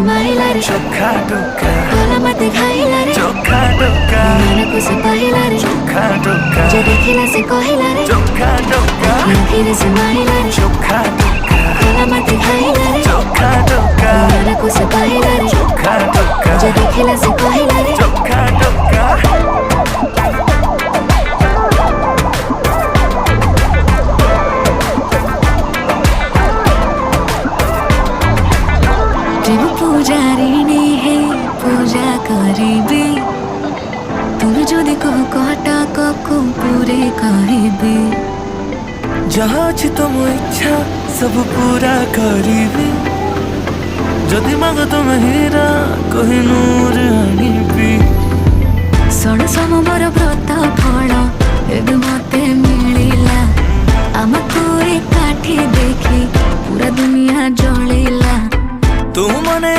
माइला रे चोखा टोका कोला मते खाइला रे चोखा टोका मन को से पाइला रे चोखा टोका जे देखिला से कहिला रे चोखा टोका आखिर से माइला रे चोखा टोका कोला मते खाइला रे चोखा टोका मन को से पाइला रे चोखा टोका जे देखिला से कहिला रे चोखा टोका जब पूजारिणी है पूजा करिबे तुम जदि कह कटा को पूरे कहबे जहाँ अछि तुम इच्छा सब पूरा करिबे जदि माग तुम हीरा कोहिनूर आनिबी षोड़ सोमवार व्रत फल एबे मते मिलिला आमको एकाठी देखी पूरा दुनिया जलिला तू मने